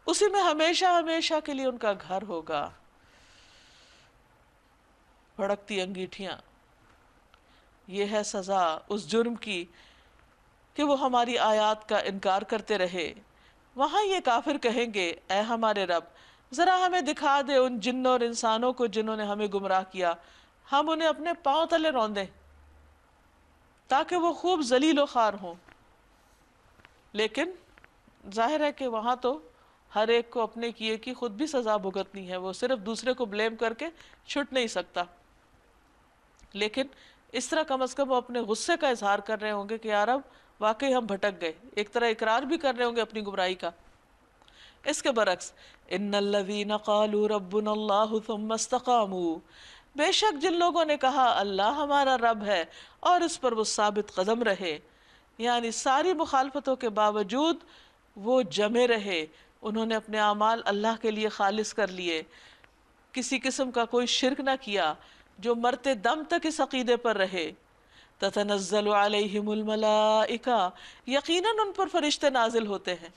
[SPEAKER 1] اسی میں ہمیشہ ہمیشہ کے لیے ان کا گھر ہوگا۔ بھڑکتی انگیٹھیاں، یہ ہے سزا اس جرم کی کہ وہ ہماری آیات کا انکار کرتے رہے۔ وہاں یہ کافر کہیں گے اے ہمارے رب ذرا ہمیں دکھا دے ان جنوں اور انسانوں کو جنہوں نے ہمیں گمراہ کیا، ہم انہیں اپنے پاؤں تلے روندیں۔ تاکہ وہ خوب ذلیل و خوار ہوں. لیکن ظاہر ہے کہ وہاں تو ہر ایک کو اپنے کیے کی خود بھی سزا بھگتنی ہے، وہ صرف دوسرے کو بلیم کر کے چھٹ نہیں سکتا. لیکن اس طرح کم از کم وہ اپنے غصے کا اظہار کر رہے ہوں گے کہ یار اب واقعی ہم بھٹک گئے، ایک طرح اقرار بھی کر رہے ہوں گے اپنی گمراہی کا. اس کے برعکس ان الذین قالوا ربنا اللہ ثم استقاموا، بے شک جن لوگوں نے کہا اللہ ہمارا رب ہے اور اس پر وہ ثابت قدم رہے، یعنی ساری مخالفتوں کے باوجود وہ جمے رہے، انہوں نے اپنے اعمال اللہ کے لیے خالص کر لیے، کسی قسم کا کوئی شرک نہ کیا، جو مرتے دم تک اس عقیدے پر رہے. تتنزل علیہم الملائکہ، یقیناً ان پر فرشتے نازل ہوتے ہیں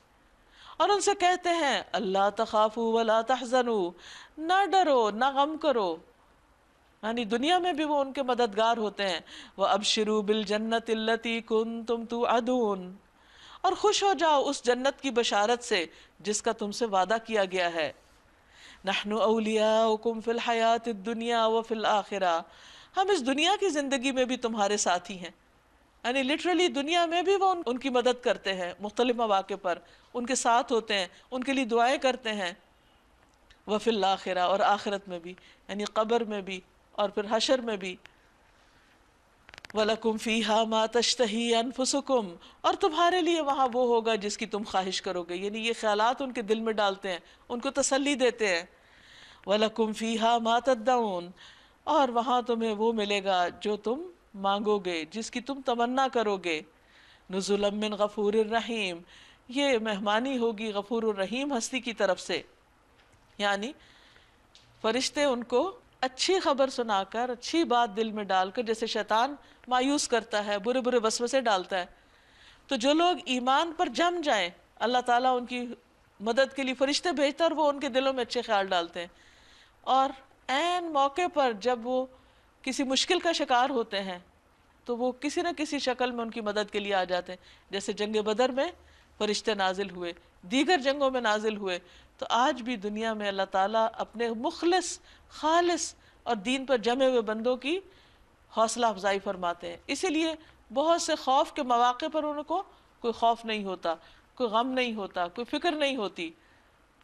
[SPEAKER 1] اور ان سے کہتے ہیں اللہ تخافوا ولا تحزنوا، نہ ڈرو نہ غم کرو، یعنی دنیا میں بھی وہ ان کے مددگار ہوتے ہیں. وَأَبْشِرُوا بِالْجَنَّةِ الَّتِي كُنْتُمْ تُوعَدُونَ، اور خوش ہو جاؤ اس جنت کی بشارت سے جس کا تم سے وعدہ کیا گیا ہے. نَحْنُ أَوْلِيَاؤُكُمْ فِي الْحَيَاةِ الدُّنْيَا وَفِي الْآخِرَةِ، ہم اس دنیا کی زندگی میں بھی تمہارے ساتھی ہیں، یعنی لٹرلی دنیا میں بھی وہ ان کی مدد کرتے ہیں مختلف مواقع پر، ان کے ساتھ ہوتے ہیں، ان کے لیے دعائیں کرتے ہیں. وفی الآخرہ، اور آخرت میں بھی، یعنی قبر میں بھی اور پھر حشر میں بھی. وَلَكُمْ فِيهَا مَا تَشْتَهِي أَنفُسُكُمْ، اور تمہارے لیے وہاں وہ ہوگا جس کی تم خواہش کرو گے، یعنی یہ خیالات ان کے دل میں ڈالتے ہیں، ان کو تسلی دیتے ہیں. وَلَكُمْ فِيهَا مَا تَدَّعُونَ، اور وہاں تمہیں وہ ملے گا جو تم مانگو گے، جس کی تم تمنا کرو گے. نُزُلًا مِّن غَفُورٍ رَحِيمٍ، یہ مہمانی ہوگی غفور الرحیم ہستی کی طرف سے. یعنی فرشتے ان کو اچھی خبر سنا کر، اچھی بات دل میں ڈال کر، جیسے شیطان مایوس کرتا ہے، برے برے وسوسے ڈالتا ہے، تو جو لوگ ایمان پر جم جائیں اللہ تعالیٰ ان کی مدد کے لیے فرشتے بھیجتا ہے اور وہ ان کے دلوں میں اچھے خیال ڈالتے ہیں. اور عین موقع پر جب وہ کسی مشکل کا شکار ہوتے ہیں تو وہ کسی نہ کسی شکل میں ان کی مدد کے لیے آ جاتے ہیں، جیسے جنگ بدر میں فرشتے نازل ہوئے، دیگر جنگوں میں نازل ہوئے. تو آج بھی دنیا میں اللہ تعالیٰ اپنے مخلص، خالص اور دین پر جمے ہوئے بندوں کی حوصلہ افزائی فرماتے ہیں. اسی لیے بہت سے خوف کے مواقع پر ان کو کوئی خوف نہیں ہوتا، کوئی غم نہیں ہوتا، کوئی فکر نہیں ہوتی،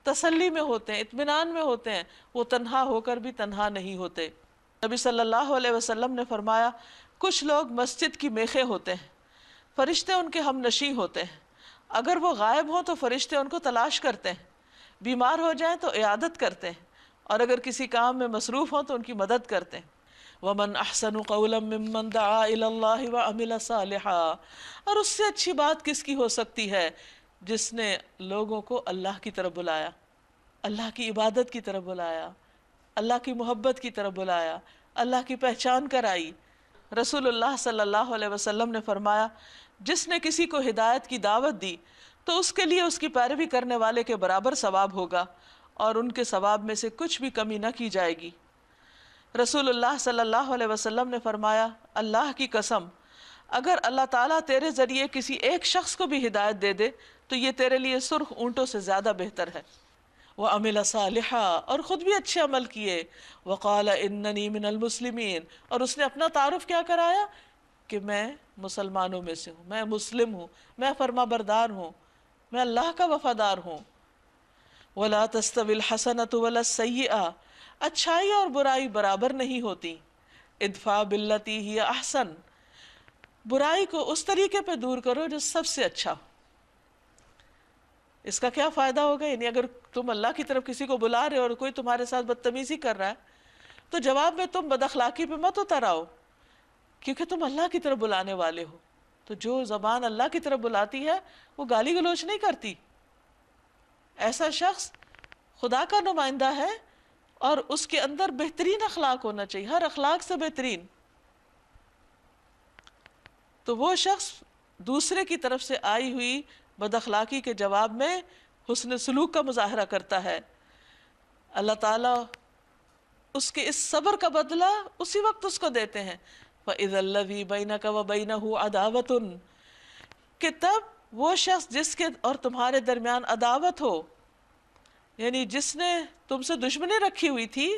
[SPEAKER 1] تسلی میں ہوتے ہیں، اطمینان میں ہوتے ہیں، وہ تنہا ہو کر بھی تنہا نہیں ہوتے. نبی صلی اللہ علیہ وسلم نے فرمایا کچھ لوگ مسجد کی میخیں ہوتے ہیں، فرشتے ان کے ہم نشیں ہوتے ہیں، اگر وہ غائب ہوں تو فرشتے ان کو تلاش کرتے ہیں، بیمار ہو جائیں تو عیادت کرتے ہیں، اور اگر کسی کام میں مصروف ہوں تو ان کی مدد کرتے ہیں. وَمَنْ أَحْسَنُ قَوْلًا مِّمَّنْ دَعَا إِلَى اللَّهِ وَعَمِلَ صَالِحًا، اور اس سے اچھی بات کس کی ہو سکتی ہے جس نے لوگوں کو اللہ کی طرف بلایا، اللہ کی عبادت کی طرف بلایا، اللہ کی محبت کی طرف بلایا، اللہ کی پہچان کرائی. رسول اللہ صلی اللہ علیہ وسلم نے فرمایا جس نے کسی کو ہدایت کی دعوت دی تو اس کے لیے اس کی پیروی کرنے والے کے برابر ثواب ہوگا اور ان کے ثواب میں سے کچھ بھی کمی نہ کی جائے گی. رسول اللہ صلی اللہ علیہ وسلم نے فرمایا اللہ کی قسم اگر اللہ تعالیٰ تیرے ذریعے کسی ایک شخص کو بھی ہدایت دے دے تو یہ تیرے لیے سرخ اونٹوں سے زیادہ بہتر ہے. وَعَمِلَ صَالِحًا، اور خود بھی اچھے عمل کیے. وَقَالَ إِنَّنِي مِنَ الْمُسْلِمِينَ، اور اس نے اپنا تعارف کیا کرایا کہ میں مسلمانوں میں سے ہوں، میں مسلم ہوں، میں فرما بردار ہوں، میں اللہ کا وفادار ہوں. وَلَا تَسْتَوِي الْحَسَنَةُ وَلَا السَّيِّئَةُ، اچھائی اور برائی برابر نہیں ہوتی. ادفع باللتی ہی احسن، برائی کو اس طریقے پہ دور کرو جو سب سے اچھا ہو. اس کا کیا فائدہ ہوگا؟ یعنی اگر تم اللہ کی طرف کسی کو بلا رہے ہو اور کوئی تمہارے ساتھ بدتمیزی کر رہا ہے تو جواب میں تم بد اخلاقی پہ مت اتر آؤ، کیونکہ تم اللہ کی طرف بلانے والے ہو. تو جو زبان اللہ کی طرف بلاتی ہے وہ گالی گلوچ نہیں کرتی. ایسا شخص خدا کا نمائندہ ہے اور اس کے اندر بہترین اخلاق ہونا چاہیے، ہر اخلاق سے بہترین. تو وہ شخص دوسرے کی طرف سے آئی ہوئی بد اخلاقی کے جواب میں حسن سلوک کا مظاہرہ کرتا ہے. اللہ تعالیٰ اس کے اس صبر کا بدلہ اسی وقت اس کو دیتے ہیں. فَإِذَا الَّذِي بَيْنَكَ وَبَيْنَهُ عَدَاوَةٌ، کہ تب وہ شخص جس کے اور تمہارے درمیان عداوت ہو، یعنی جس نے تم سے دشمنی رکھی ہوئی تھی،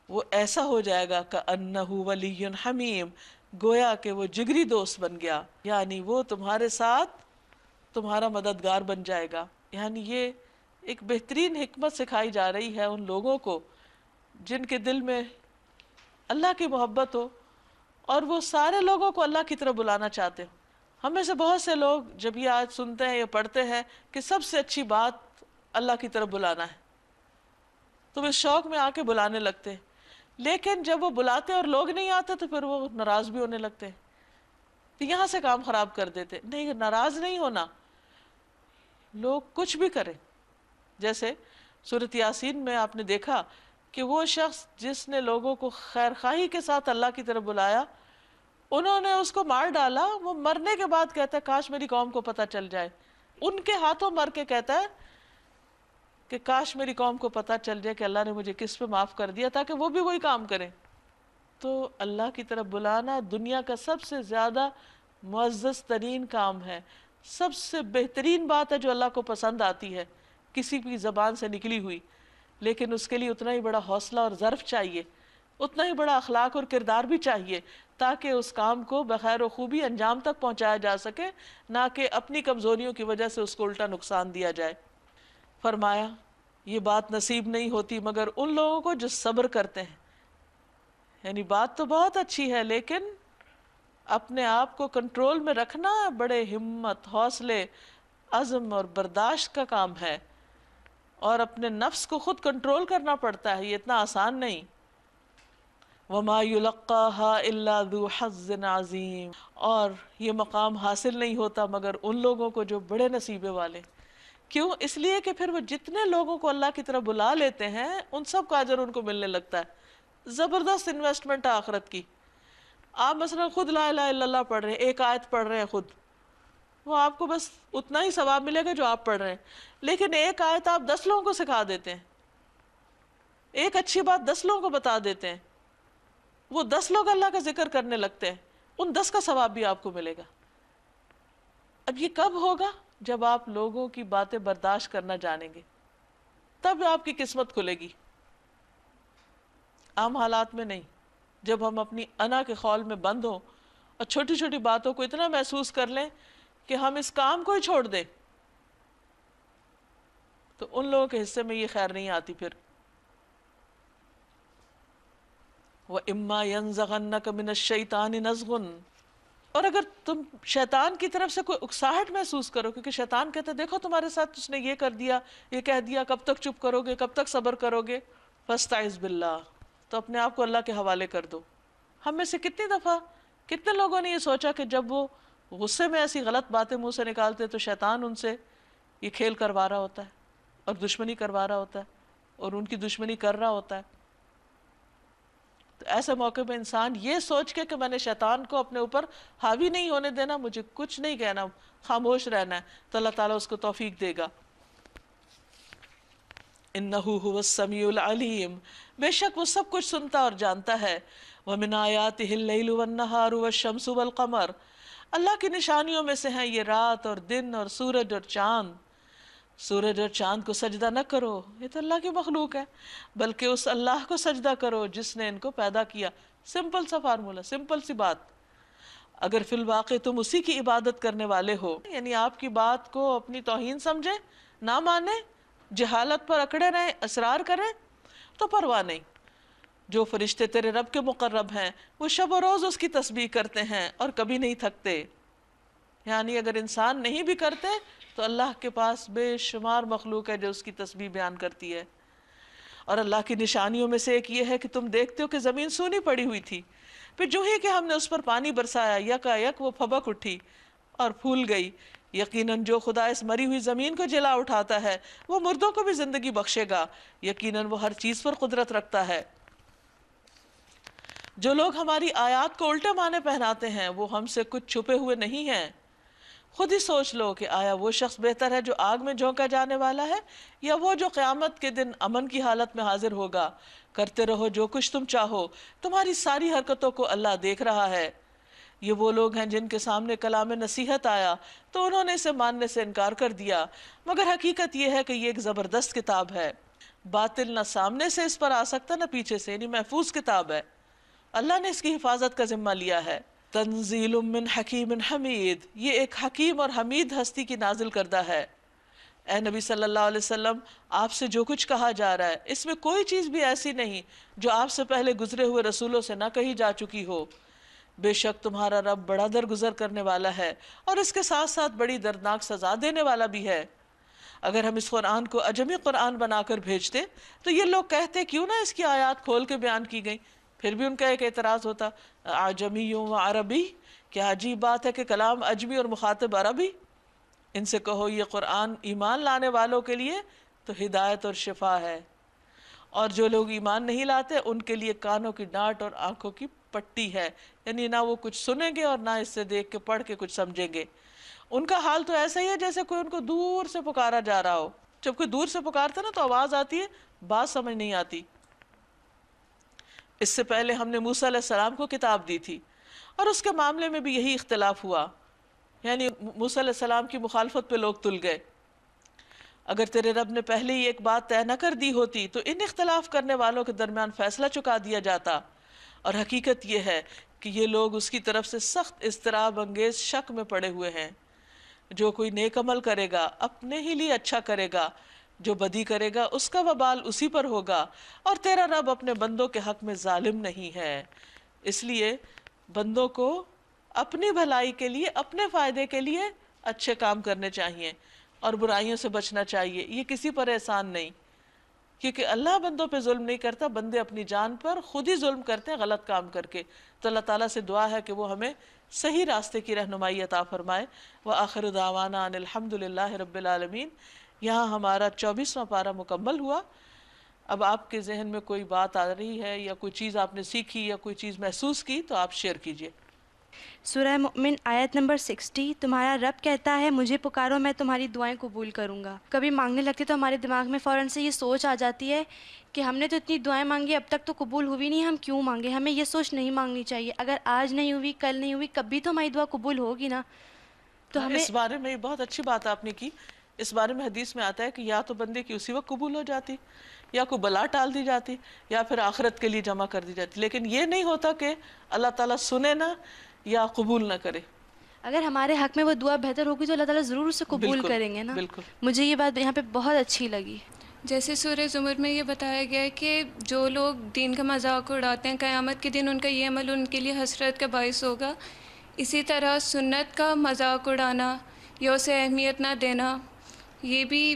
[SPEAKER 1] وہ ایسا ہو جائے گا کَأَنَّهُ وَلِيٌّ حَمِيمٌ، گویا کہ وہ جگری دوست بن گیا، یعنی وہ تمہارے ساتھ تمہارا مددگار بن جائے گا۔ یعنی یہ ایک بہترین حکمت سکھائی جا رہی ہے ان لوگوں کو جن کے دل میں اللہ کی محبت ہو اور وہ سارے لوگوں کو اللہ کی طرف بلانا چاہتے ہو۔ ہم میں سے بہت سے لوگ جب یہ آیت سنتے ہیں یا پڑھتے ہیں کہ سب سے اچھی بات اللہ کی طرف بلانا ہے، تو اس شوق میں آ کے بلانے لگتے ہیں، لیکن جب وہ بلاتے اور لوگ نہیں آتے تو پھر وہ ناراض بھی ہونے لگتے ہیں، تو یہاں سے کام خراب کر دیتے۔ نہیں، ناراض نہیں ہونا، لوگ کچھ بھی کریں۔ جیسے سورۃ یاسین میں آپ نے دیکھا کہ وہ شخص جس نے لوگوں کو خیر خواہی کے ساتھ اللہ کی طرف بلایا، انہوں نے اس کو مار ڈالا، وہ مرنے کے بعد کہتا ہے کاش میری قوم کو پتہ چل جائے، ان کے ہاتھوں مر کے کہتا ہے کہ کاش میری قوم کو پتہ چل جائے کہ اللہ نے مجھے کس پہ معاف کر دیا تاکہ وہ بھی وہی کام کریں۔ تو اللہ کی طرف بلانا دنیا کا سب سے زیادہ معزز ترین کام ہے، سب سے بہترین بات ہے جو اللہ کو پسند آتی ہے کسی بھی زبان سے نکلی ہوئی، لیکن اس کے لیے اتنا ہی بڑا حوصلہ اور ظرف چاہیے، اتنا ہی بڑا اخلاق اور کردار بھی چاہیے تاکہ اس کام کو بخیر و خوبی انجام تک پہنچایا جا سکے، نہ کہ اپنی کمزوریوں کی وجہ سے اس کو الٹا نقصان دیا جائے۔ فرمایا یہ بات نصیب نہیں ہوتی مگر ان لوگوں کو جو صبر کرتے ہیں۔ یعنی بات تو بہت اچھی ہے لیکن اپنے آپ کو کنٹرول میں رکھنا بڑے ہمت، حوصلے، عزم اور برداشت کا کام ہے، اور اپنے نفس کو خود کنٹرول کرنا پڑتا ہے، یہ اتنا آسان نہیں۔ وَمَا يُلَقَّاهَا إِلَّا ذُو حَظٍّ عَظِيمٍ، اور یہ مقام حاصل نہیں ہوتا مگر ان لوگوں کو جو بڑے نصیبے والے۔ کیوں؟ اس لیے کہ پھر وہ جتنے لوگوں کو اللہ کی طرف بلا لیتے ہیں ان سب کا اجر ان کو ملنے لگتا ہے۔ زبردست انویسٹمنٹ ہے آخرت کی۔ آپ مثلا خود لا الہ الا اللہ پڑھ رہے ہیں، ایک آیت پڑھ رہے ہیں خود، وہ آپ کو بس اتنا ہی ثواب ملے گا جو آپ پڑھ رہے ہیں، لیکن ایک آیت آپ 10 لوگوں کو سکھا دیتے ہیں، ایک اچھی بات 10 لوگوں کو بتا دیتے ہیں، وہ 10 لوگ اللہ کا ذکر کرنے لگتے ہیں، ان 10 کا ثواب بھی آپ کو ملے گا۔ اب یہ کب ہوگا؟ جب آپ لوگوں کی باتیں برداشت کرنا جانیں گے، تب آپ کی قسمت کھلے گی، عام حالات میں نہیں۔ جب ہم اپنی انا کے خول میں بند ہوں اور چھوٹی چھوٹی باتوں کو اتنا محسوس کر لیں کہ ہم اس کام کو ہی چھوڑ دیں، تو ان لوگوں کے حصے میں یہ خیر نہیں آتی پھر۔ وَإِمَّا يَنزَغَنَّكَ مِنَ الشَّيْطَانِ نَزْغٌ، اور اگر تم شیطان کی طرف سے کوئی اکساہٹ محسوس کرو، کیونکہ شیطان کہتا ہے دیکھو تمہارے ساتھ اس نے یہ کر دیا، یہ کہہ دیا، کب تک چپ کرو گے، کب تک صبر کرو گے، فَاسْتَعِذْ بِاللَّہ، تو اپنے آپ کو اللہ کے حوالے کر دو۔ ہم میں سے کتنی دفعہ کتنے لوگوں نے یہ سوچا کہ جب وہ غصے میں ایسی غلط باتیں منہ سے نکالتے تو شیطان ان سے یہ کھیل کروا رہا ہوتا ہے اور دشمنی کروا رہا ہوتا ہے اور ان کی دشمنی کر رہا ہوتا ہے۔ تو ایسے موقع پہ انسان یہ سوچ کے کہ میں نے شیطان کو اپنے اوپر حاوی نہیں ہونے دینا، مجھے کچھ نہیں کہنا، خاموش رہنا ہے، تو اللہ تعالیٰ اس کو توفیق دے گا۔ انہ هو السمیع العلیم، بے شک وہ سب کچھ سنتا اور جانتا ہے۔ ومن آیاتہ اللیل والنہار والشمس والقمر، اللہ کی نشانیوں میں سے ہیں یہ رات اور دن اور سورج اور چاند۔ سورج اور چاند کو سجدہ نہ کرو، یہ تو اللہ کی مخلوق ہے، بلکہ اس اللہ کو سجدہ کرو جس نے ان کو پیدا کیا۔ سمپل سا فارمولا، سمپل سی بات۔ اگر فی الواقع تم اسی کی عبادت کرنے والے ہو، یعنی آپ کی بات کو اپنی توہین سمجھیں، نہ مانیں، جہالت پر اکڑے رہیں، اصرار کریں، تو پرواہ نہیں۔ جو فرشتے تیرے رب کے مقرب ہیں وہ شب و روز اس کی تسبیح کرتے ہیں اور کبھی نہیں تھکتے۔ یعنی اگر انسان نہیں بھی کرتے تو اللہ کے پاس بے شمار مخلوق ہے جو اس کی تسبیح بیان کرتی ہے۔ اور اللہ کی نشانیوں میں سے ایک یہ ہے کہ تم دیکھتے ہو کہ زمین سونی پڑی ہوئی تھی، پھر جو ہی کہ ہم نے اس پر پانی برسایا، یکا یک وہ پھبک اٹھی اور پھول گئی۔ یقیناً جو خدا اس مری ہوئی زمین کو جلا اٹھاتا ہے وہ مردوں کو بھی زندگی بخشے گا، یقیناً وہ ہر چیز پر قدرت رکھتا ہے۔ جو لوگ ہماری آیات کو الٹے معنی پہناتے ہیں وہ ہم سے کچھ چھپے ہوئے نہیں ہیں۔ خود ہی سوچ لو کہ آیا وہ شخص بہتر ہے جو آگ میں جھونکا جانے والا ہے، یا وہ جو قیامت کے دن امن کی حالت میں حاضر ہوگا۔ کرتے رہو جو کچھ تم چاہو، تمہاری ساری حرکتوں کو اللہ دیکھ رہا ہے۔ یہ وہ لوگ ہیں جن کے سامنے کلام نصیحت آیا تو انہوں نے اسے ماننے سے انکار کر دیا، مگر حقیقت یہ ہے کہ یہ ایک زبردست کتاب ہے، باطل نہ سامنے سے اس پر آ سکتا نہ پیچھے سے، یعنی محفوظ کتاب ہے، اللہ نے اس کی حفاظت کا ذمہ لیا ہے۔ تنزیل من حکیم حمید، یہ ایک حکیم اور حمید ہستی کی نازل کردہ ہے۔ اے نبی صلی اللہ علیہ وسلم، آپ سے جو کچھ کہا جا رہا ہے اس میں کوئی چیز بھی ایسی نہیں جو آپ سے پہلے گزرے ہوئے رسولوں سے نہ کہی جا چکی ہو۔ بے شک تمہارا رب بڑا درگزر کرنے والا ہے اور اس کے ساتھ ساتھ بڑی دردناک سزا دینے والا بھی ہے۔ اگر ہم اس قرآن کو عجمی قرآن بنا کر بھیجتے تو یہ لوگ کہتے کیوں نہ اس کی آیات کھول کے بیان کی گئیں۔ پھر بھی ان کا ایک اعتراض ہوتا، اعجمی و عربی، کیا عجیب بات ہے کہ کلام عجمی اور مخاطب عربی۔ ان سے کہو یہ قرآن ایمان لانے والوں کے لیے تو ہدایت اور شفا ہے، اور جو لوگ ایمان نہیں لاتے ان کے لیے کانوں کی ڈانٹ اور آنکھوں کی پٹی ہے، یعنی نہ وہ کچھ سنیں گے اور نہ اس سے دیکھ کے پڑھ کے کچھ سمجھیں گے۔ ان کا حال تو ایسا ہی ہے جیسے کوئی ان کو دور سے پکارا جا رہا ہو۔ جب کوئی دور سے پکارتا نا تو آواز آتی ہے، بات سمجھ نہیں آتی۔ اس سے پہلے ہم نے موسیٰ علیہ السلام کو کتاب دی تھی اور اس کے معاملے میں بھی یہی اختلاف ہوا، یعنی موسیٰ علیہ السلام کی مخالفت پہ لوگ تل گئے۔ اگر تیرے رب نے پہلے ہی ایک بات طے نہ کر دی ہوتی تو ان اختلاف کرنے والوں کے درمیان فیصلہ چکا دیا جاتا، اور حقیقت یہ ہے کہ یہ لوگ اس کی طرف سے سخت اضطراب انگیز شک میں پڑے ہوئے ہیں۔ جو کوئی نیک عمل کرے گا اپنے ہی لیے اچھا کرے گا، جو بدی کرے گا اس کا وبال اسی پر ہوگا، اور تیرا رب اپنے بندوں کے حق میں ظالم نہیں ہے۔ اس لیے بندوں کو اپنی بھلائی کے لیے، اپنے فائدے کے لیے اچھے کام کرنے چاہیے اور برائیوں سے بچنا چاہیے، یہ کسی پر احسان نہیں، کیونکہ اللہ بندوں پہ ظلم نہیں کرتا، بندے اپنی جان پر خود ہی ظلم کرتے ہیں غلط کام کر کے۔ تو اللہ تعالیٰ سے دعا ہے کہ وہ ہمیں صحیح راستے کی رہنمائی عطا فرمائے۔ وآخر دعوانا ان الحمد للہ رب العالمین۔ یہاں ہمارا 24واں پارہ مکمل ہوا۔ اب آپ کے ذہن میں کوئی بات آ رہی ہے یا کوئی چیز آپ نے سیکھی یا کوئی چیز محسوس کی تو آپ شیئر کیجیے۔
[SPEAKER 2] سورہ مؤمن آیت نمبر 60، تمہارا رب کہتا ہے مجھے پکارو میں تمہاری دعائیں قبول کروں گا۔ کبھی مانگنے لگتے تو ہمارے دماغ میں فوراً سے یہ سوچ آ جاتی ہے کہ ہم نے تو اتنی دعائیں مانگی اب تک تو قبول ہوئی نہیں، ہم کیوں مانگے؟ ہمیں یہ سوچ نہیں مانگنی چاہیے۔ اگر آج نہیں ہوئی، کل نہیں ہوئی، کبھی تو ہماری دعا قبول ہوگی نا۔ تو ہمیں
[SPEAKER 1] اس بارے میں بہت اچھی بات آپ نے کی۔ اس بارے میں حدیث میں آتا ہے کہ یا تو بندے کی اسی وقت قبول ہو جاتی، یا کوئی بلا ٹال دی جاتی، یا پھر آخرت کے لیے جمع کر دی جاتی، لیکن یہ نہیں ہوتا کہ اللہ تعالیٰ سنے نہ یا قبول نہ کرے۔
[SPEAKER 2] اگر ہمارے حق میں وہ دعا بہتر ہوگی تو اللہ تعالیٰ ضرور اسے قبول
[SPEAKER 1] بالکل
[SPEAKER 2] کریں گے نا۔
[SPEAKER 1] بالکل۔
[SPEAKER 2] مجھے یہ بات یہاں پہ بہت اچھی لگی۔
[SPEAKER 3] جیسے سورہ زمر میں یہ بتایا گیا ہے کہ جو لوگ دین کا مذاق اڑاتے ہیں قیامت کے دن ان کا یہ عمل ان کے لیے حسرت کا باعث ہوگا۔ اسی طرح سنت کا مذاق اڑانا یا اسے اہمیت نہ دینا یہ بھی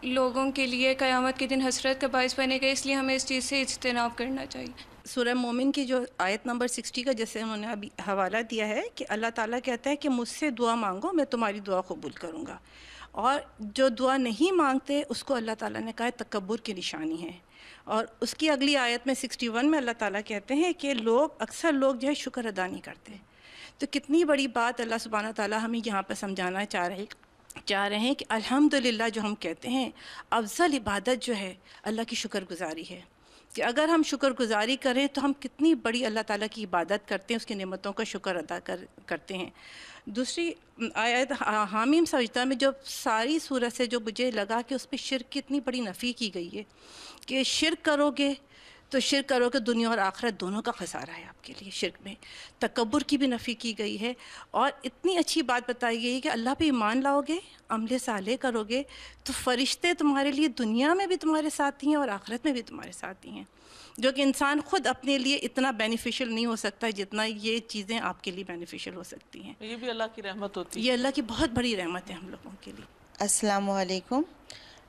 [SPEAKER 3] لوگوں کے لیے قیامت کے دن حسرت کا باعث بنے گا، اس لیے ہمیں اس چیز سے اجتناب کرنا چاہیے۔
[SPEAKER 4] سورہ مومن کی جو آیت نمبر 60 کا جیسے انہوں نے ابھی حوالہ دیا ہے کہ اللہ تعالیٰ کہتا ہے کہ مجھ سے دعا مانگو میں تمہاری دعا قبول کروں گا، اور جو دعا نہیں مانگتے اس کو اللہ تعالیٰ نے کہا ہے تکبر کی نشانی ہے۔ اور اس کی اگلی آیت میں 61 میں اللہ تعالیٰ کہتے ہیں کہ اکثر لوگ جو ہے شکر ادا نہیں کرتے۔ تو کتنی بڑی بات اللہ سبحانہ تعالیٰ ہمیں یہاں پہ سمجھانا چاہ رہے ہیں کہ الحمدللہ جو ہم کہتے ہیں افضل عبادت جو ہے اللہ کی شکر گزاری ہے، کہ اگر ہم شکر گزاری کریں تو ہم کتنی بڑی اللہ تعالیٰ کی عبادت کرتے ہیں، اس کی نعمتوں کا شکر ادا کرتے ہیں۔ دوسری آیت حامیم سجدہ میں جو ساری صورت سے جو مجھے لگا کہ اس پہ شرک کی اتنی بڑی نفی کی گئی ہے کہ شرک کرو گے تو شرک کرو کہ دنیا اور آخرت دونوں کا خسارہ ہے آپ کے لیے۔ شرک میں تکبر کی بھی نفی کی گئی ہے، اور اتنی اچھی بات بتائی گئی ہے کہ اللہ پہ ایمان لاؤ گے، عمل صالح کرو گے تو فرشتے تمہارے لیے دنیا میں بھی تمہارے ساتھی ہیں اور آخرت میں بھی تمہارے ساتھی ہیں، جو کہ انسان خود اپنے لیے اتنا بینیفیشل نہیں ہو سکتا جتنا یہ چیزیں آپ کے لیے بینیفیشل ہو سکتی ہیں۔
[SPEAKER 1] یہ بھی اللہ کی رحمت ہوتی ہے،
[SPEAKER 4] یہ اللہ کی بہت بڑی رحمت ہے ہم لوگوں کے لیے۔
[SPEAKER 5] السلام علیکم۔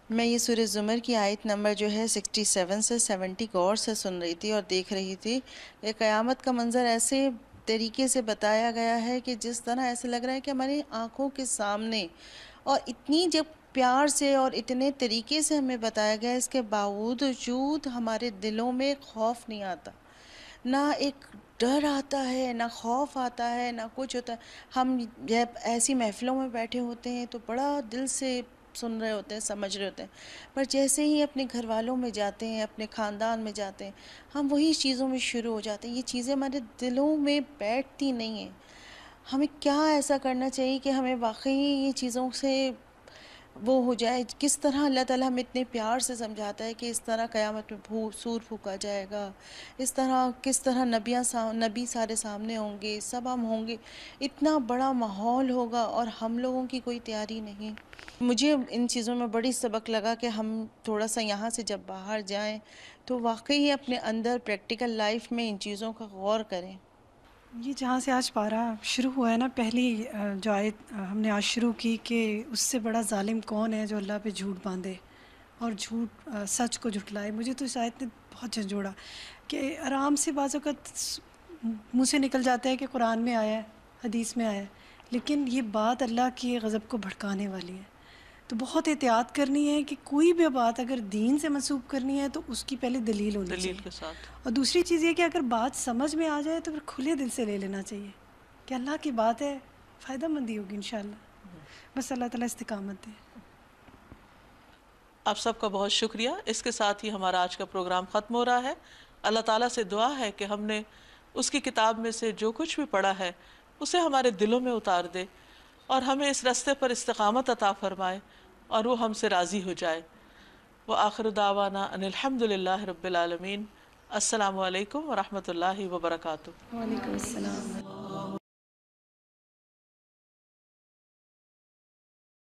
[SPEAKER 5] میں یہ سورہ زمر کی آیت نمبر جو ہے 67 سے 70 غور سے سن رہی تھی اور دیکھ رہی تھی کہ قیامت کا منظر ایسے طریقے سے بتایا گیا ہے کہ جس طرح ایسے لگ رہا ہے کہ ہماری آنکھوں کے سامنے، اور اتنی جب پیار سے اور اتنے طریقے سے ہمیں بتایا گیا، اس کے باوجود ہمارے دلوں میں خوف نہیں آتا، نہ ایک ڈر آتا ہے، نہ خوف آتا ہے، نہ کچھ ہوتا ہے۔ ہم جب ایسی محفلوں میں بیٹھے ہوتے ہیں تو بڑا دل سے سن رہے ہوتے ہیں، سمجھ رہے ہوتے ہیں، پر جیسے ہی اپنے گھر والوں میں جاتے ہیں، اپنے خاندان میں جاتے ہیں، ہم وہی چیزوں میں شروع ہو جاتے ہیں۔ یہ چیزیں ہمارے دلوں میں بیٹھتی نہیں ہیں۔ ہمیں کیا ایسا کرنا چاہیے کہ ہمیں واقعی یہ چیزوں سے وہ ہو جائے. کس طرح اللہ تعالیٰ ہمیں اتنے پیار سے سمجھاتا ہے کہ اس طرح قیامت میں سور پھونکا جائے گا, اس طرح کس طرح نبی سارے سامنے ہوں گے, سب ہم ہوں گے, اتنا بڑا ماحول ہوگا اور ہم لوگوں کی کوئی تیاری نہیں. مجھے ان چیزوں میں بڑی سبق لگا کہ ہم تھوڑا سا یہاں سے جب باہر جائیں تو واقعی اپنے اندر پریکٹیکل لائف میں ان چیزوں کا غور کریں.
[SPEAKER 6] یہ جہاں سے آج پارہ شروع ہوا ہے نا, پہلی جو آیت ہم نے آج شروع کی کہ اس سے بڑا ظالم کون ہے جو اللہ پہ جھوٹ باندھے اور جھوٹ سچ کو جھٹلائے. مجھے تو اس آیت نے بہت جھنجھوڑا کہ آرام سے بعض اوقات منہ سے نکل جاتا ہے کہ قرآن میں آیا ہے, حدیث میں آیا ہے, لیکن یہ بات اللہ کی غضب کو بھڑکانے والی ہے. تو بہت احتیاط کرنی ہے کہ کوئی بھی بات اگر دین سے منسوب کرنی ہے تو اس کی پہلے دلیل ہونی
[SPEAKER 1] دلیل
[SPEAKER 6] چاہیے.
[SPEAKER 1] کے ساتھ.
[SPEAKER 6] اور دوسری چیز یہ کہ اگر بات سمجھ میں آ جائے تو پھر کھلے دل سے لے لینا چاہیے کہ اللہ کی بات ہے, فائدہ مندی ہوگی انشاءاللہ. بس اللہ تعالیٰ استقامت دے.
[SPEAKER 1] آپ سب کا بہت شکریہ. اس کے ساتھ ہی ہمارا آج کا پروگرام ختم ہو رہا ہے. اللہ تعالیٰ سے دعا ہے کہ ہم نے اس کی کتاب میں سے جو کچھ بھی پڑھا ہے اسے ہمارے دلوں میں اتار دے اور ہمیں اس راستے پر استقامت عطا فرمائے اور وہ ہم سے راضی ہو جائے. وآخر دعوانا ان الحمد للہ رب العالمین. السلام علیکم ورحمۃ اللہ وبرکاتہ.
[SPEAKER 6] وعلیکم السلام.